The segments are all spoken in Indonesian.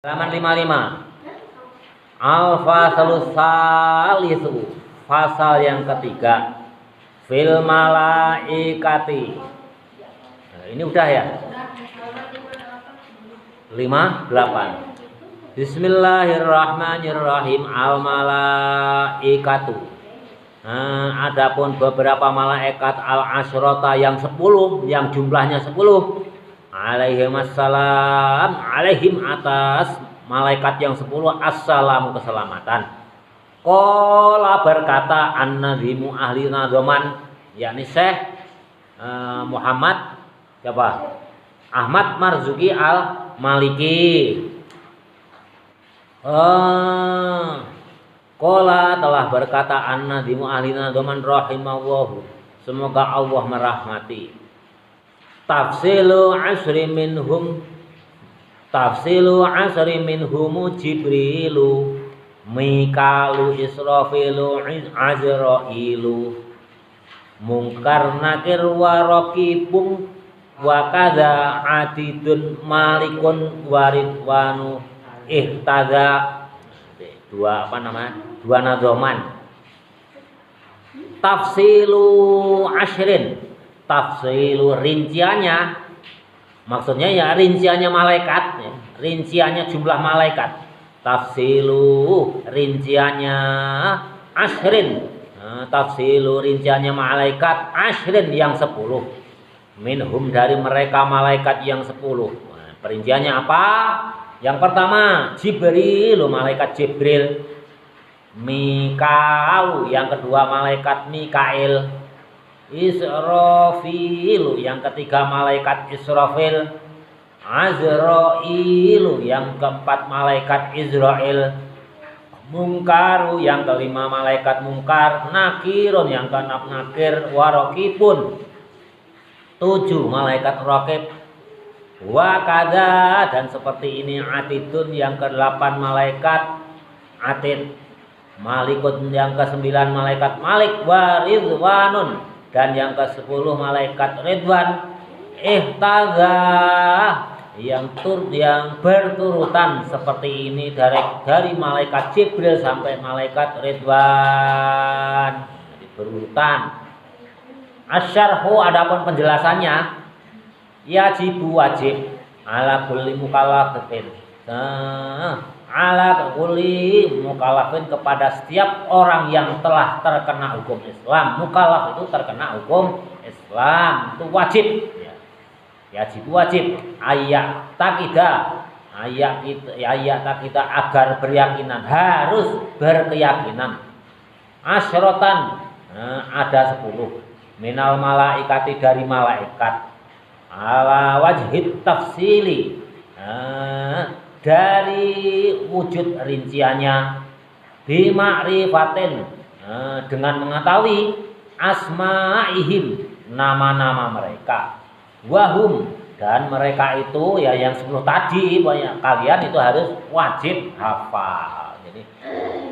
Halaman 55. Al-fasalus salisu, pasal yang ketiga. Fil malaikati. Nah, ini udah ya? 58. Bismillahirrahmanirrahim. Al malaikatu. Nah, adapun beberapa malaikat al asyrota yang 10, yang jumlahnya 10. Alaihim assalam, alaihim atas malaikat yang 10 assalamu keselamatan. Qala berkata an-nazimu ahli nadhaman, yakni Syekh Muhammad siapa? Ahmad Marzuki al-Maliki. Qala telah berkata an-nazimu ahli nadhaman rahimallahu, semoga Allah merahmati. Tafsilu asri minhum Jibrilu Mikalu Israfilu Azrailu Mungkar nakir wa raqibun wa kadza atidun malikun waridwanu ihtaza. Dua nadhaman. Tafsilu asrin, tafsilu rinciannya, maksudnya ya rinciannya malaikat, ya. Rinciannya jumlah malaikat. Tafsilu rinciannya asrin, nah, tafsilu rinciannya malaikat asrin yang 10. Minhum dari mereka malaikat yang 10. Nah, perinciannya apa? Yang pertama Jibril, malaikat Jibril. Mikael, yang kedua malaikat Mikail. Israfil, yang ketiga malaikat Israfil. Azrailu, yang keempat malaikat Israel. Mungkaru, yang kelima malaikat Mungkar. Nakirun, yang keenam Nakir. Warokipun, 7 malaikat Raqib. Wakada, dan seperti ini Atidun, yang ke-8 malaikat Atid. Malikun, yang ke-9 malaikat Malik. Waridwanun, dan yang ke-10 malaikat Ridwan. Ihtaza, yang berturutan seperti ini dari malaikat Jibril sampai malaikat Ridwan. Jadi berurutan. Asyarhu, adapun penjelasannya, yajibu wajib ala kulli mukallafin. Ala kulli mukallafin, kepada setiap orang yang telah terkena hukum Islam. Mukallaf itu terkena hukum Islam, itu wajib ya. Yajib wajib ayak takida agar berkeyakinan, harus berkeyakinan. Asyrotan, ada 10 minal malaikati, dari malaikat. Ala wajhid tafsili, dari wujud rinciannya. Bima'rifatin, dengan mengetahui. Asma'ihim, nama-nama mereka. Wahum, dan mereka itu ya yang 10 tadi, banyak kalian itu harus wajib hafal. Jadi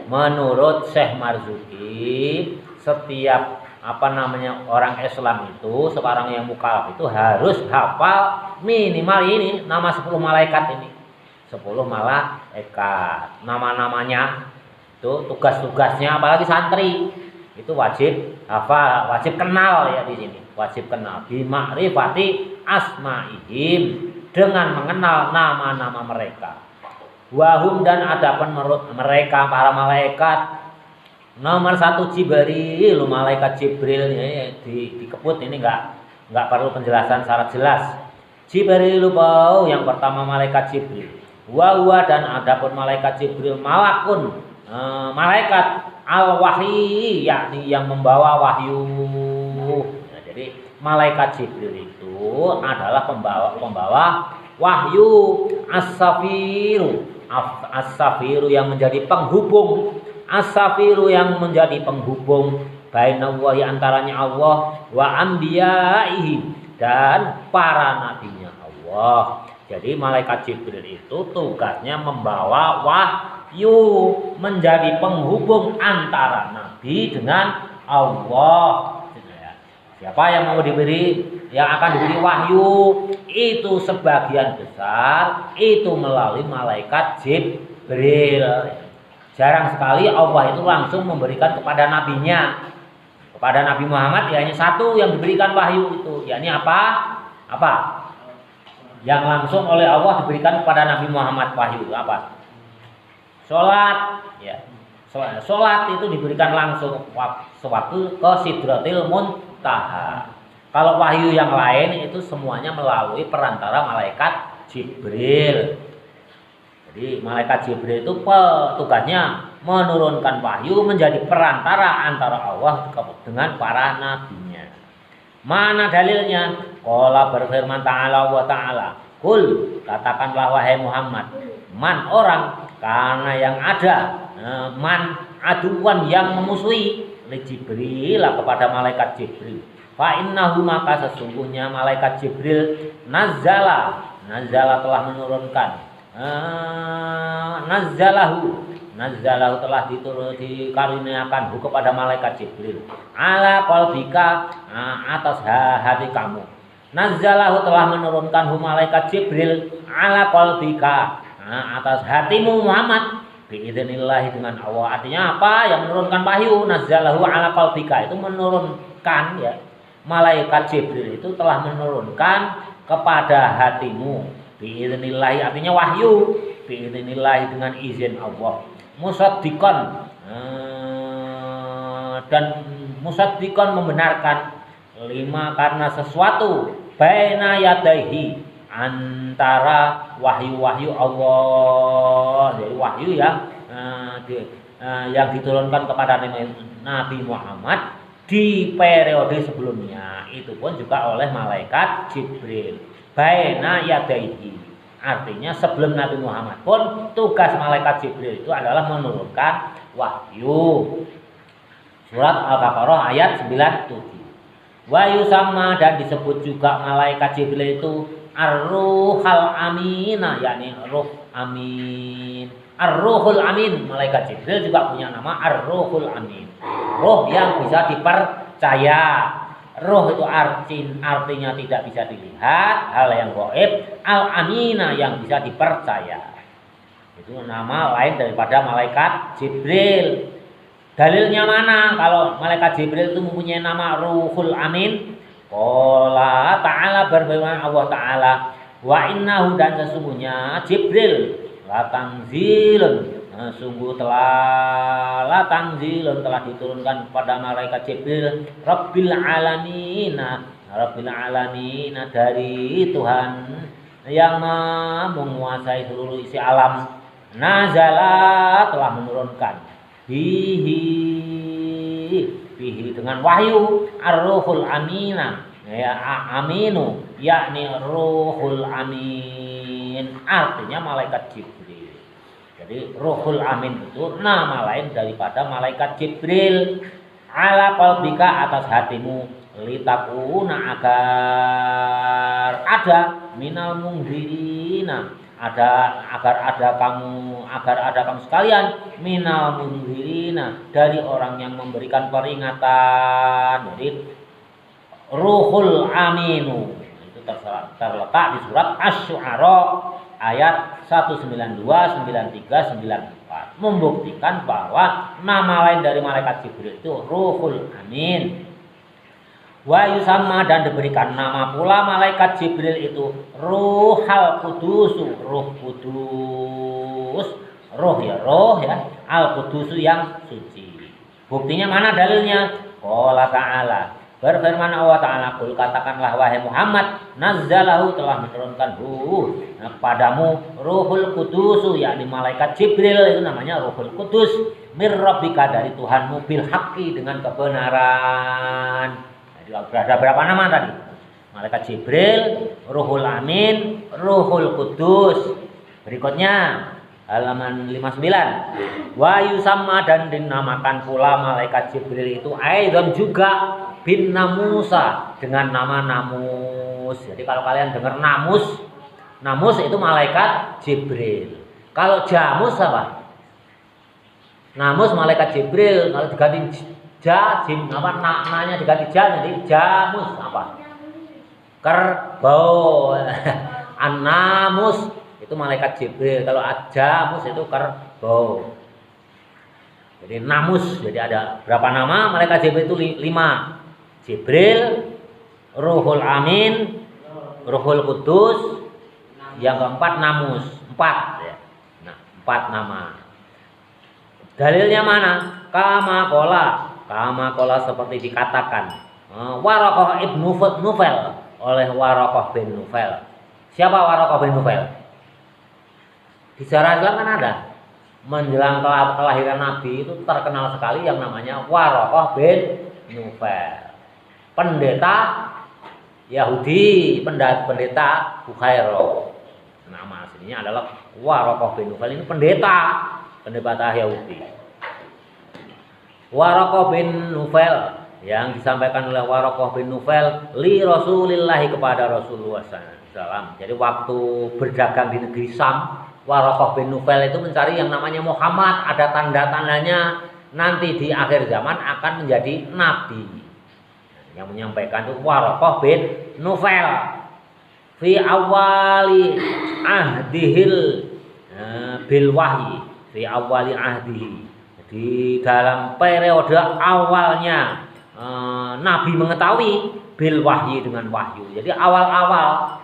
menurut Syekh Marzuki, setiap orang Islam itu, seorang yang mukallaf itu harus hafal minimal ini nama 10 malaikat ini. 10 malaikat, nama-namanya, itu tugas-tugasnya, apalagi santri itu wajib hafal, wajib kenal ya di sini, wajib kenal. Bima'rifati asma'ihim, dengan mengenal nama-nama mereka. Wahum, dan adapun menurut mereka para malaikat, nomor 1 Jibril, malaikat Jibril ya, dikebut ini enggak perlu penjelasan secara jelas. Jibril bau, yang pertama malaikat Jibril. Wa dan adapun malaikat Jibril malakun, malaikat al-wahyi, yakni yang membawa wahyu. Nah, jadi malaikat Jibril itu adalah pembawa wahyu. As-safiru, yang menjadi penghubung. As-safiru, yang menjadi penghubung bainallahi, antaranya Allah, wa anbiya'ihi, dan para nabinya Allah. Jadi malaikat Jibril itu tugasnya membawa wahyu, menjadi penghubung antara nabi dengan Allah. Siapa yang mau diberi yang akan diberi wahyu itu sebagian besar itu melalui malaikat Jibril. Jarang sekali Allah itu langsung memberikan kepada nabinya. Kepada Nabi Muhammad ya hanya satu yang diberikan wahyu itu, yakni apa? Apa? Yang langsung oleh Allah diberikan kepada Nabi Muhammad wahyu apa? Salat, ya. Salat itu diberikan langsung sewaktu ke Sidratil Muntaha. Kalau wahyu yang lain itu semuanya melalui perantara malaikat Jibril. Jadi malaikat Jibril itu tugasnya menurunkan wahyu menjadi perantara antara Allah dengan para nabinya. Mana dalilnya? Qala berfirman ta'ala wa ta'ala. Kul, katakanlah wahai Muhammad, man orang karena yang ada man aduan yang memusuhi li Jibril kepada malaikat Jibril. Fa innahu maka sesungguhnya malaikat Jibril nazala telah menurunkan Nazzalahu telah dikaruniakan kepada malaikat Jibril ala qalbika atas hati kamu. Nazzalahu telah menurunkan malaikat Jibril ala qalbika atas hatimu Muhammad biidznillah dengan Allah. Artinya apa? Yang menurunkan wahyu nazzalahu ala qalbika itu menurunkan ya. Malaikat Jibril itu telah menurunkan kepada hatimu biidznillah artinya wahyu biidznillah dengan izin Allah. Musaddiqan dan musaddiqan membenarkan lima karena sesuatu baina yadaihi antara wahyu-wahyu Allah. Jadi wahyu yang diturunkan kepada Nabi Muhammad di periode sebelumnya itu pun juga oleh malaikat Jibril. Baina yadaihi artinya sebelum Nabi Muhammad pun tugas malaikat Jibril itu adalah menurunkan wahyu. Surat Al-Baqarah ayat 97. Wahyu sama dan disebut juga malaikat Jibril itu ar-ruhul aminah, yakni ruh amin. Ar-ruhul amin, malaikat Jibril juga punya nama ar-ruhul amin. Ruh yang bisa dipercaya. Roh itu artinya tidak bisa dilihat, hal yang gaib. Al-amina yang bisa dipercaya. Itu nama lain daripada malaikat Jibril. Dalilnya mana kalau malaikat Jibril itu mempunyai nama Ruhul Amin? Qala ta'ala berfirman Allah Ta'ala, wa innahu dan sesungguhnya Jibril la tanzilun sungguh telah diturunkan kepada malaikat Jibril Rabbil alamin dari Tuhan yang menguasai seluruh isi alam. Nazala telah menurunkan bihi dengan wahyu ar-ruhul amina ya aminu yakni ruhul amin artinya malaikat Jibril. Jadi Ruhul Amin itu nama lain daripada malaikat Jibril ala qalbika atas hatimu litakuna agar ada minal mundzirina agar ada kamu sekalian minal mundzirina dari orang yang memberikan peringatan. Jadi Ruhul Aminu itu terletak di surat Asy-Syu'ara ayat 192, 93, 94 membuktikan bahwa nama lain dari malaikat Jibril itu Ruhul Amin. Wa yusamma dan diberikan nama pula malaikat Jibril itu Ruhul Qudus, Ruh Kudus, roh ya Al Qudus yang suci. Buktinya mana dalilnya? Qala ta'ala berfirman Allah Ta'ala, kul katakanlah wahai Muhammad, nazzalahu telah menurunkan padamu Ruhul Qudus, yakni malaikat Jibril itu namanya Ruhul Qudus, mir rabbika dari Tuhanmu bil haqqi dengan kebenaran. Jadi ada berapa nama tadi? Malaikat Jibril, Ruhul Amin, Ruhul Qudus. Berikutnya halaman 59. Wa yusamma dan dinamakan pula malaikat Jibril itu aidan juga bin namusa dengan nama namus. Jadi kalau kalian dengar namus itu malaikat Jibril. Kalau jamus apa? Namus malaikat Jibril. Kalau diganti jim apa namanya diganti ja jadi jamus apa? kerbau. An-namus itu malaikat Jibril. Kalau Ad-Jamus itu kerbau. Jadi namus, jadi ada berapa nama malaikat Jibril itu 5. Jibril, Ruhul Amin, Ruhul Kudus, yang keempat namus, 4 ya. Nah, 4 nama. Dalilnya mana? Kama kola seperti dikatakan Waraqah ibnu Nufel oleh Waraqah bin Nufel. Siapa Waraqah bin Nufel? Di sejarah Islam kan ada. Menjelang kelahiran Nabi itu terkenal sekali yang namanya Waraqah bin Nufel. Pendeta Yahudi, pendeta Bukhairo. Nama aslinya adalah Waraqah bin Nufel. Ini pendeta Yahudi. Waraqah bin Nufel yang disampaikan oleh Waraqah bin Nufel li Rasulillah kepada Rasulullah SAW. Jadi waktu berdagang di negeri Sam, Waraqah bin Nufel itu mencari yang namanya Muhammad. Ada tanda-tandanya nanti di akhir zaman akan menjadi nabi. Yang menyampaikan itu Waraqah bin Nufel. Fi awali ahdihil bil wahyi. Fi awali ahdihi. Di dalam periode awalnya Nabi mengetahui bil wahyi dengan wahyu. Jadi awal-awal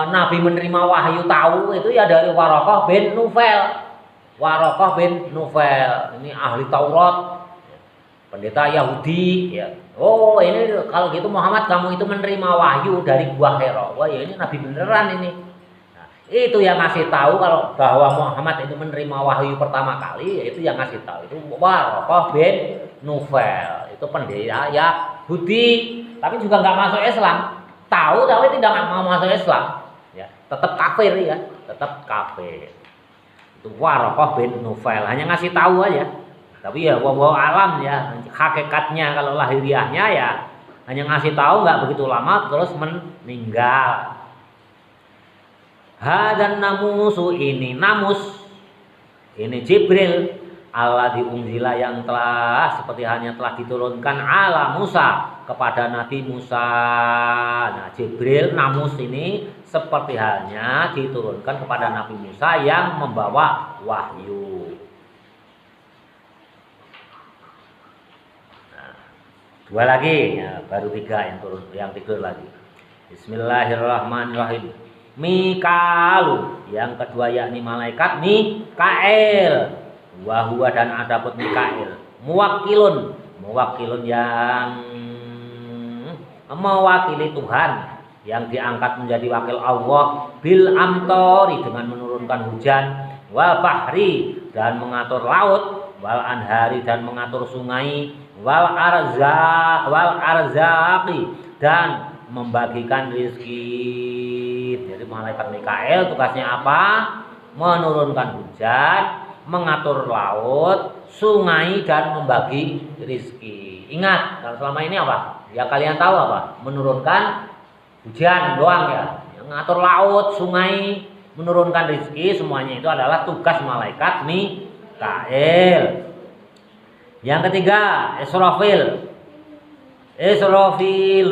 Nabi menerima wahyu tahu itu ya dari Waraqah bin Nufel. Waraqah bin Nufel ini ahli Taurat, pendeta Yahudi ya. Oh, ini kalau gitu Muhammad kamu itu menerima wahyu dari Gua Hira. Wah, ya ini nabi beneran ini. Nah, itu yang ngasih tahu kalau bahwa Muhammad itu menerima wahyu pertama kali, itu yang ngasih tahu itu Waraqah bin Nufel. Itu pendeta Yahudi, tapi juga nggak masuk Islam. Tahu tapi tidak mau masuk Islam. Ya, tetap kafir ya, tetap kafir. Itu Waraqah bin Nufel, hanya ngasih tahu aja. Tapi ya wallahu alam ya, hakikatnya kalau lahiriahnya ya hanya ngasih tahu, nggak begitu lama terus meninggal. Hadan namusu ini namus ini Jibril Allah diunzila yang telah seperti halnya telah diturunkan ala Musa kepada Nabi Musa. Nah, Jibril namus ini seperti halnya diturunkan kepada Nabi Musa yang membawa wahyu. Dua lagi, ya, baru 3 yang turun, yang tidur lagi. Bismillahirrahmanirrahim. Mikalu, yang kedua yakni malaikat Mikael. Wahwa dan adapun Mikael. Muwakilun yang mewakili Tuhan, yang diangkat menjadi wakil Allah bil amtori dengan menurunkan hujan, wal bahri dan mengatur laut, wal anhari dan mengatur sungai, wal arzaqi dan membagikan rezeki. Jadi malaikat Mikael tugasnya apa? Menurunkan hujan, mengatur laut, sungai dan membagi rezeki. Ingat, kalau selama ini apa? Ya kalian tahu apa? Menurunkan hujan doang ya. Yang mengatur laut, sungai, menurunkan rezeki, semuanya itu adalah tugas malaikat Mikael. Yang ketiga, Israfil. Israfil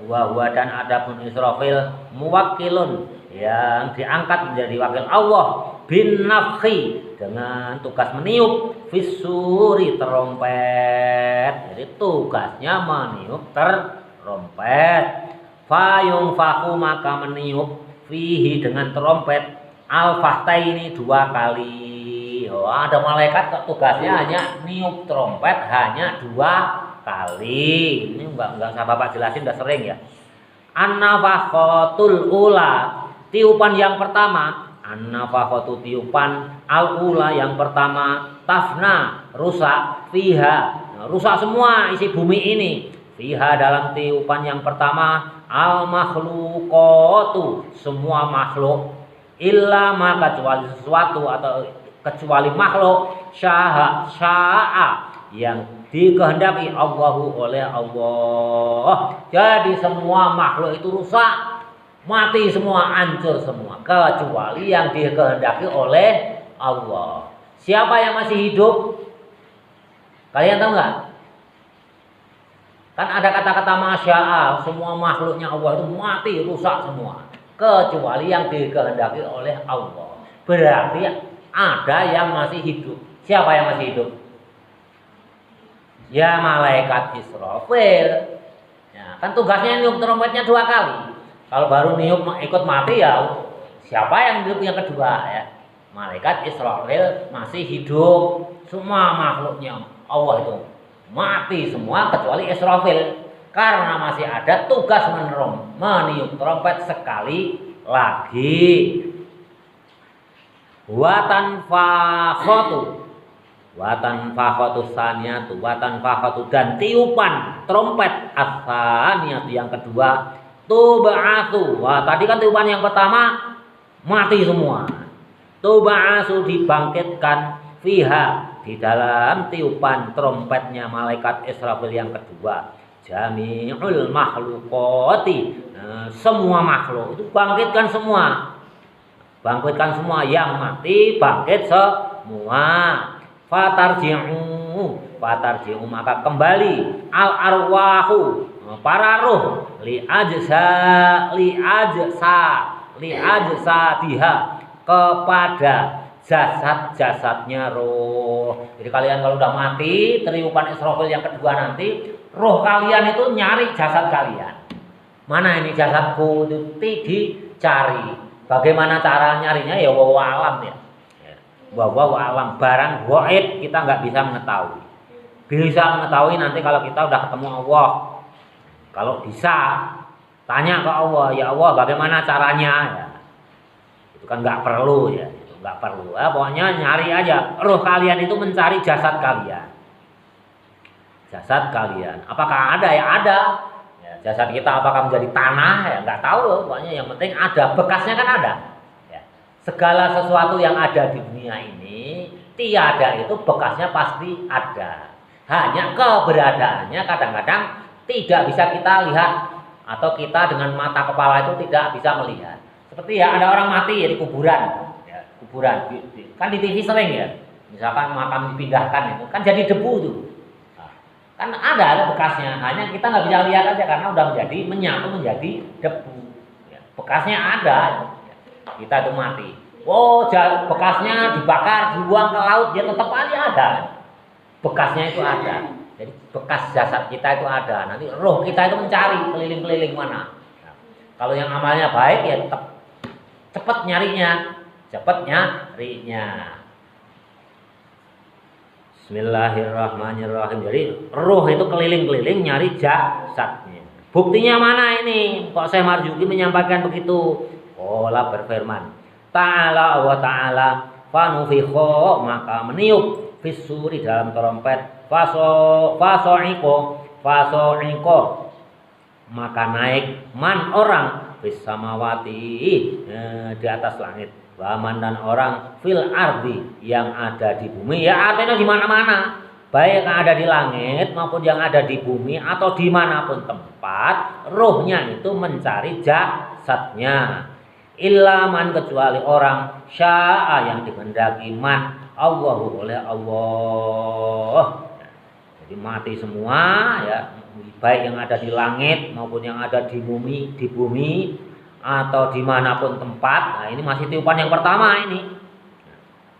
wa dan adapun Israfil muwakilun yang diangkat menjadi wakil Allah bin nafhi dengan tugas meniup fisuri terompet. Jadi tugasnya meniup terompet. Fayung faku maka meniup fihi dengan terompet al-fahtaini 2 kali. Oh, ada malaikat tugasnya hanya niup trompet hanya 2 kali. Ini enggak usah Bapak jelasin, udah sering ya. An-nafakhatul ula, tiupan yang pertama. An-nafakhatu tiupan al-ula yang pertama. Tafna, rusak. Fiha, rusak semua isi bumi ini. Fiha dalam tiupan yang pertama. Al-makhluqatu, semua makhluk. Illa maka kecuali sesuatu atau kecuali makhluk sya'a yang dikehendaki Allahu oleh Allah. Jadi semua makhluk itu rusak, mati semua, hancur semua, kecuali yang dikehendaki oleh Allah. Siapa yang masih hidup? Kalian tahu nggak? Kan ada kata-kata masya'a, semua makhluknya Allah itu mati, rusak semua. Kecuali yang dikehendaki oleh Allah. Berarti ada yang masih hidup. Siapa yang masih hidup? Ya malaikat Israfil. Ya, kan tugasnya niup trompetnya 2 kali. Kalau baru niup ikut mati ya siapa yang niup yang kedua ya? Malaikat Israfil masih hidup. Semua makhluknya Allah itu mati semua kecuali Israfil. Karena masih ada tugas meniup trompet sekali lagi. Watan fakhatu saniyatu watan fakhatu dan tiupan trompet as-saniyatu yang kedua tub'atsu. Wah, tadi kan tiupan yang pertama mati semua. Tub'atsu dibangkitkan fiha di dalam tiupan trompetnya malaikat Israfil yang kedua. Jami'ul makhluqati, semua makhluk itu bangkitkan semua. Bangkitkan semua yang mati, bangkit semua. Fatarji'u maka kembali al arwahu para ruh li ajsa diha kepada jasad-jasadnya roh. Jadi kalian kalau udah mati, tiupan Israfil yang kedua nanti, roh kalian itu nyari jasad kalian. Mana ini jasadku? Itu dicari. Bagaimana cara nyarinya? Ya wallahu alam ya. Wallahu alam, barang gaib kita nggak bisa mengetahui. Bisa mengetahui nanti kalau kita udah ketemu Allah. Kalau bisa, tanya ke Allah, ya Allah bagaimana caranya? Ya. Itu kan nggak perlu ya. Nggak perlu, pokoknya nyari aja. Roh kalian itu mencari jasad kalian. Jasad kalian, apakah ada? Ya ada. Ya, jasad kita apakah menjadi tanah? Ya nggak tahu loh. Pokoknya yang penting ada, bekasnya kan ada. Ya. Segala sesuatu yang ada di dunia ini tiada itu bekasnya pasti ada. Hanya keberadaannya kadang-kadang tidak bisa kita lihat atau kita dengan mata kepala itu tidak bisa melihat. Seperti ya ada orang mati ya di kuburan. Kuburan kan di TV sering ya, misalkan makam dipindahkan itu kan jadi debu tuh. Nah, kan ada bekasnya, hanya kita nggak bisa lihat aja karena udah menyatu menjadi debu ya, bekasnya ada ya. Kita itu mati, bekasnya dibakar dibuang ke laut dia tetap aja ada, bekasnya itu ada. Jadi bekas jasad kita itu ada, nanti roh kita itu mencari keliling-keliling mana. Nah, kalau yang amalnya baik ya tetap cepat nyarinya. Bismillahirrahmanirrahim. Jadi roh itu keliling-keliling nyari jasadnya. Buktinya mana ini? Kok Syekh Marzuki menyampaikan begitu? Allah berfirman, Ta'ala wa ta'ala fanufikho maka meniup fisuri dalam trompet faso'iko maka naik man orang fis samawati di atas langit. Waman dan orang fil ardi yang ada di bumi, ya artinya di mana-mana, baik yang ada di langit maupun yang ada di bumi atau dimanapun tempat, rohnya itu mencari jasadnya. Ilaman kecuali orang syaa yang dikehendaki man Allahu oleh Allah. Jadi mati semua ya, baik yang ada di langit maupun yang ada di bumi atau dimanapun tempat. Nah ini masih tiupan yang pertama ini.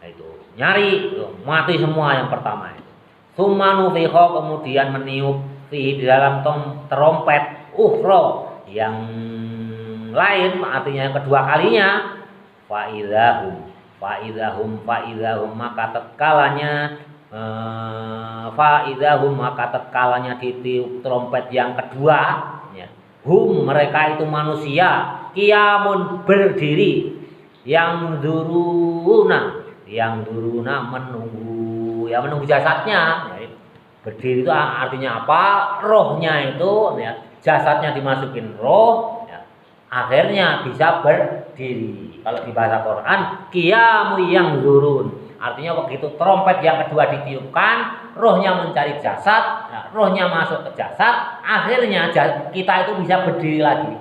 Nah, itu nyari mati semua yang pertama itu. Tsumma nufikha kemudian meniup di dalam trompet ukhra yang lain, artinya yang kedua kalinya. Faidahum maka tetkalanya ditiup trompet yang kedua ya. Mereka itu manusia qiyamun berdiri yang duruna menunggu jasadnya ya. Berdiri itu artinya apa? Rohnya itu ya, jasadnya dimasukin roh ya, akhirnya bisa berdiri. Kalau di bahasa Quran qiyamu yang durun, artinya begitu trompet yang kedua ditiupkan, rohnya mencari jasad ya, rohnya masuk ke jasad, akhirnya kita itu bisa berdiri lagi.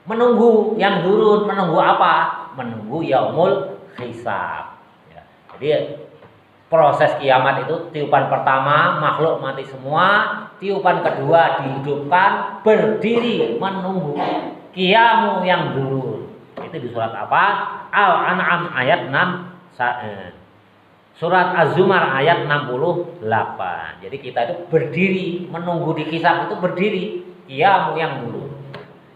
Menunggu yang durun, menunggu apa? Menunggu yaumul hisab. Ya. Jadi proses kiamat itu tiupan pertama makhluk mati semua, tiupan kedua dihidupkan, berdiri menunggu qiyamu yang dulu. Itu di surat apa? Al-An'am ayat 6. Surat Az-Zumar ayat 68. Jadi kita itu berdiri menunggu di hisab, itu berdiri qiyamu yang dulu.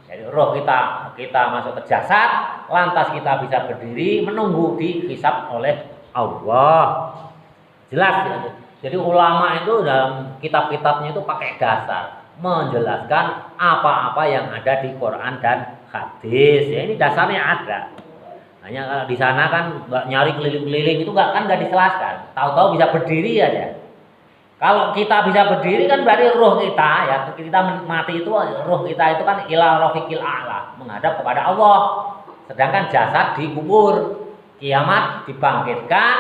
Jadi roh kita masuk ke jasad, lantas kita bisa berdiri menunggu di hisab oleh Allah. Jelas ya. Jadi ulama itu dalam kitab-kitabnya itu pakai dasar menjelaskan apa-apa yang ada di Quran dan hadis. Ya, ini dasarnya ada. Hanya kalau di sana kan nyari keliling-keliling itu nggak dijelaskan. Tahu-tahu bisa berdiri aja. Kalau kita bisa berdiri kan berarti roh kita ya, kita mati itu roh kita itu kan ila rafiqil a'la, menghadap kepada Allah. Sedangkan jasad dikubur, kiamat dibangkitkan,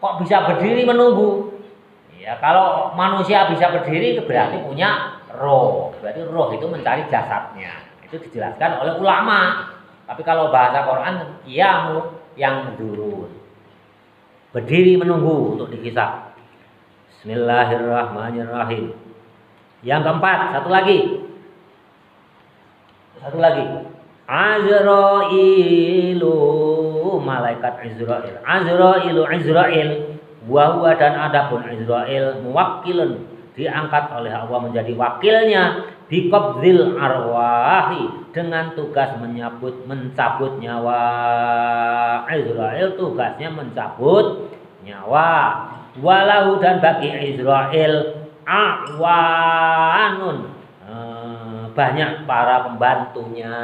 kok bisa berdiri menunggu? Ya, kalau manusia bisa berdiri itu berarti punya roh. Berarti roh itu mencari jasadnya. Itu dijelaskan oleh ulama. Tapi kalau bahasa Quran qiyamu yang dulu. Berdiri menunggu untuk dihisab. Bismillahirrahmanirrahim. Yang keempat, satu lagi. Azrailu, malaikat Izrail. Izrail. Wa dan adapun Izrail muwakkilun, diangkat oleh Allah menjadi wakilnya di qabdil arwahi, dengan tugas mencabut nyawa. Izrail tugasnya mencabut nyawa. Walahu dan bagi Izrail awanun, banyak para pembantunya.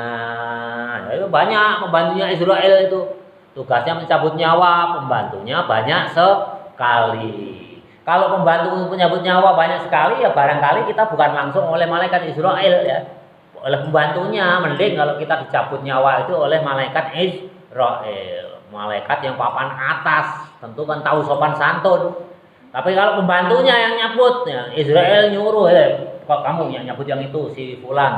Banyak pembantunya Izrail itu. Tugasnya mencabut nyawa, pembantunya banyak sekali. Kalau pembantu menyambut nyawa banyak sekali, ya barangkali kita bukan langsung oleh malaikat Israel ya, oleh pembantunya. Mending kalau kita dicabut nyawa itu oleh malaikat Israel, malaikat yang papan atas, tentu kan tahu sopan santun. Tapi kalau pembantunya yang nyabut, ya, Israel nyuruh, kok kamu yang nyabut yang itu, si fulan.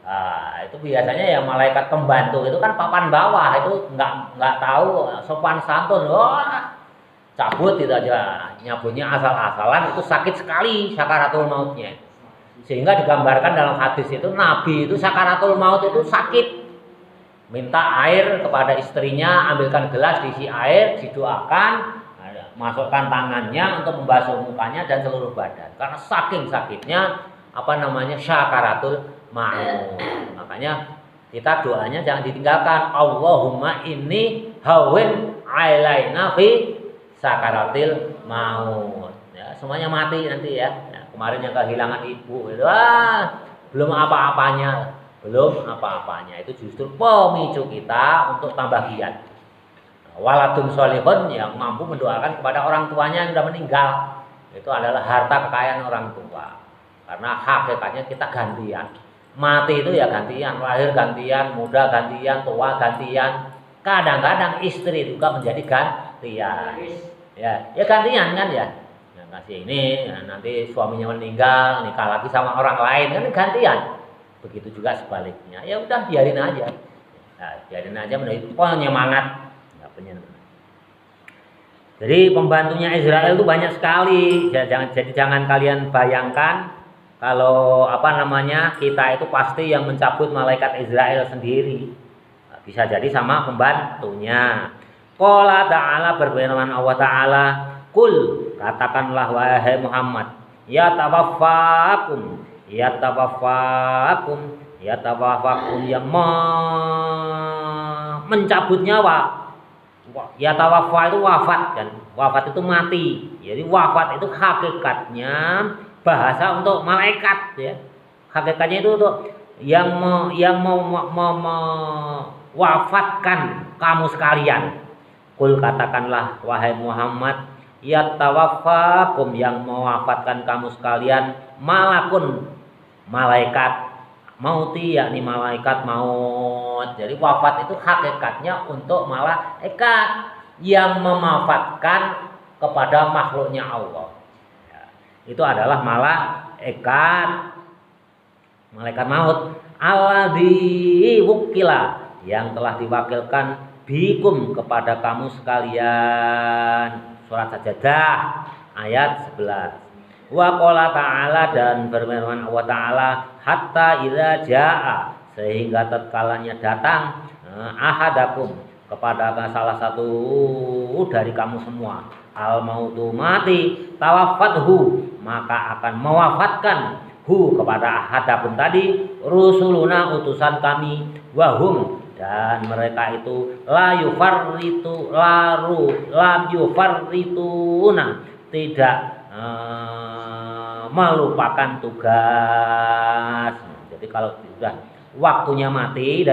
Nah, itu biasanya ya malaikat pembantu itu kan papan bawah, itu nggak tahu sopan santun. Cabut itu aja, nyabutnya asal-asalan, itu sakit sekali sakaratul mautnya. Sehingga digambarkan dalam hadis itu Nabi itu sakaratul maut itu sakit. Minta air kepada istrinya, ambilkan gelas diisi air, didoakan, masukkan tangannya untuk membasuh mukanya dan seluruh badan. Karena saking sakitnya sakaratul maut. Makanya kita doanya jangan ditinggalkan. Allahumma inni hawin alaina fi sakaratil maut. Ya, semuanya mati nanti ya. Kemarin yang kehilangan ibu itu belum apa-apanya. Itu justru pemicu kita untuk tambah giat. Waladun sholihun, yang mampu mendoakan kepada orang tuanya yang sudah meninggal. Itu adalah harta kekayaan orang tua. Karena hakikatnya kita gantian. Mati itu ya gantian, lahir gantian, muda gantian, tua gantian. Kadang-kadang istri juga menjadi gantian. Ya gantian kan ya. Nah, kasih ini, nanti suaminya meninggal, nikah lagi sama orang lain, kan gantian. Begitu juga sebaliknya. Ya udah biarin aja. Nah, biarin aja menjadi penyemangat. Jadi pembantunya Israel itu banyak sekali. Jadi jangan kalian bayangkan kalau kita itu pasti yang mencabut malaikat Israel sendiri. Bisa jadi sama pembantunya. Qala ta'ala, berfirman Allah Ta'ala, kul, katakanlah wahai Muhammad, ya tawaffakum yang mencabut nyawa. Ya tawaffa itu wafat kan. Wafat itu mati. Jadi wafat itu hakikatnya bahasa untuk malaikat ya. Hakikatnya itu untuk yang mewafatkan kamu sekalian. Kul, katakanlah wahai Muhammad, ya tawaffakum, yang mewafatkan kamu sekalian, malakun, malaikat mauti, yakni malaikat maut. Jadi wafat itu hakikatnya untuk malaikat yang mewafatkan kepada makhluknya Allah. Ya, itu adalah malaikat maut. Alladzi wukila, yang telah diwakilkan bikum kepada kamu sekalian. Surat Sajadah ayat 11. Wa qala ta'ala, dan firman Allah Ta'ala, hatta idza jaa, sehingga tatkalanya datang ahadakum, kepada salah satu dari kamu semua, al mautu mati, tawaffathu, maka akan mewafatkan hu kepada ahadakum tadi, rusuluna utusan kami, wahum, dan mereka itu la yufarrituna, tidak melupakan tugas. Jadi kalau sudah waktunya mati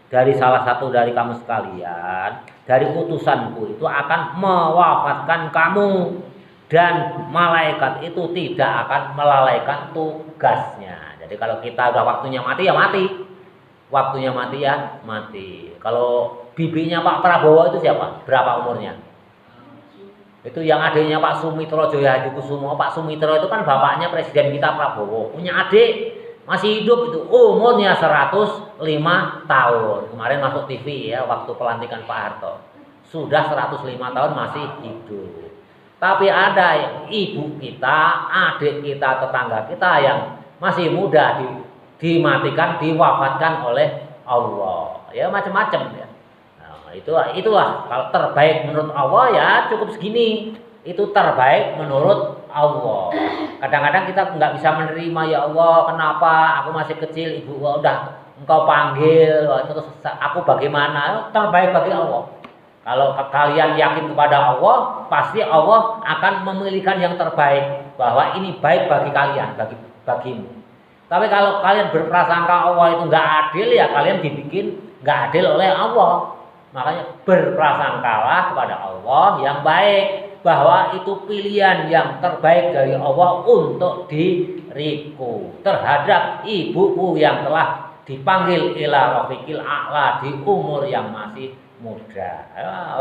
dari salah satu dari kamu sekalian, dari utusanku itu akan mewafatkan kamu, dan malaikat itu tidak akan melalaikan tugasnya. Jadi kalau kita udah waktunya mati ya mati. Waktunya mati ya mati. Kalau bibinya Pak Prabowo itu siapa? Berapa umurnya? Itu yang adiknya Pak Sumitro Joyo Hadikusumo. Pak Sumitro itu kan bapaknya presiden kita Prabowo. Punya adik masih hidup, itu umurnya 105 tahun. Kemarin masuk TV ya waktu pelantikan Pak Harto. Sudah 105 tahun masih hidup. Tapi ada ibu kita, adik kita, tetangga kita yang masih muda dimatikan, diwafatkan oleh Allah. Ya macam-macam ya. Itulah kalau terbaik menurut Allah ya cukup segini. Itu terbaik menurut Allah. Kadang-kadang kita nggak bisa menerima, ya Allah kenapa aku masih kecil, ibu udah engkau panggil, terus aku bagaimana? Terbaik bagi Allah. Kalau kalian yakin kepada Allah, pasti Allah akan memilihkan yang terbaik, bahwa ini baik bagi kalian, bagimu. Tapi kalau kalian berprasangka Allah itu nggak adil, ya kalian dibikin nggak adil oleh Allah. Makanya berprasangkalah kepada Allah yang baik, bahwa itu pilihan yang terbaik dari Allah untuk diriku terhadap ibuku yang telah dipanggil ila rafiqil a'la di umur yang masih muda.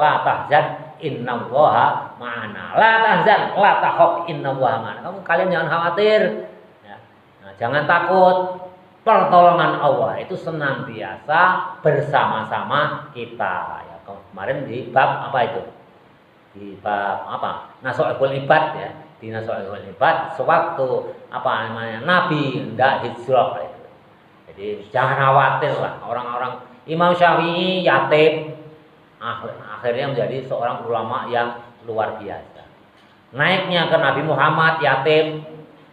La tahzan innallaha ma'ana. La tahzan, la takhaf innallaha ma'ana. Kalian jangan khawatir. Ya. Nah, jangan takut. Pertolongan Allah itu senantiasa bersama-sama kita. Ya, kemarin di bab apa itu? Di bab apa? Nasuhul ibad ya. Di Nasuhul ibad sewaktu apa namanya Nabi hendak hijrah itu. Jadi jangan khawatir lah orang-orang. Imam Syafi'i yatim, akhirnya menjadi seorang ulama yang luar biasa. Naiknya ke Nabi Muhammad yatim,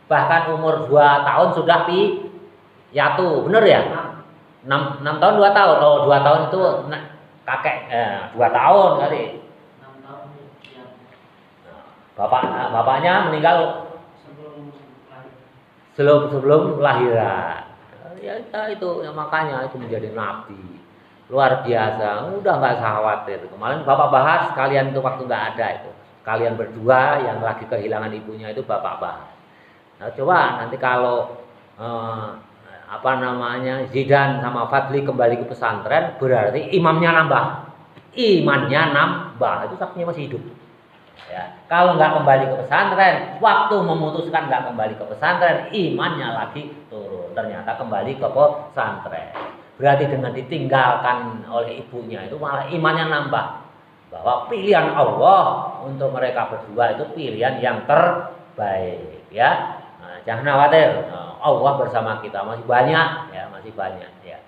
bahkan umur 2 tahun sudah yatu, bener ya? 6 tahun 2 tahun. Oh, 2 tahun itu kakek 2 tahun kali. 6 tahun ya. Bapaknya meninggal sebelum lahiran. Ya itu ya, makanya itu menjadi nabi. Luar biasa. Udah enggak usah khawatir. Kemarin Bapak bahas, kalian itu waktu enggak ada itu. Kalian berdua yang lagi kehilangan ibunya itu Bapak bahas. Nah, coba nanti kalau Zidan sama Fadli kembali ke pesantren, berarti imamnya nambah, imannya nambah, itu saksinya masih hidup. Ya, kalau nggak kembali ke pesantren, waktu memutuskan nggak kembali ke pesantren, imannya lagi turun. Ternyata kembali ke pesantren, berarti dengan ditinggalkan oleh ibunya itu malah imannya nambah. Bahwa pilihan Allah untuk mereka berdua itu pilihan yang terbaik. Ya, nah, jangan khawatir. Allah bersama kita masih banyak ya, masih banyak ya.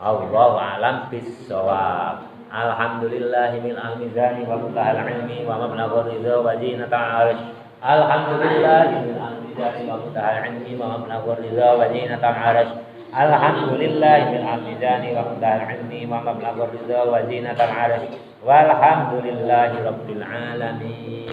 Allahu a'lam bis-shawab. Alhamdulillahil mizani wa muntahal ilmi wa mablaghu ridha wa zinatal 'arsy. Alhamdulillahil mizani wa muntahal ilmi wa mablaghu ridha wa zinatal 'arsy. Alhamdulillahil mizani wa muntahal ilmi wa mablaghu ridha wa zinatal 'arsy. Walhamdulillahi rabbil alamin.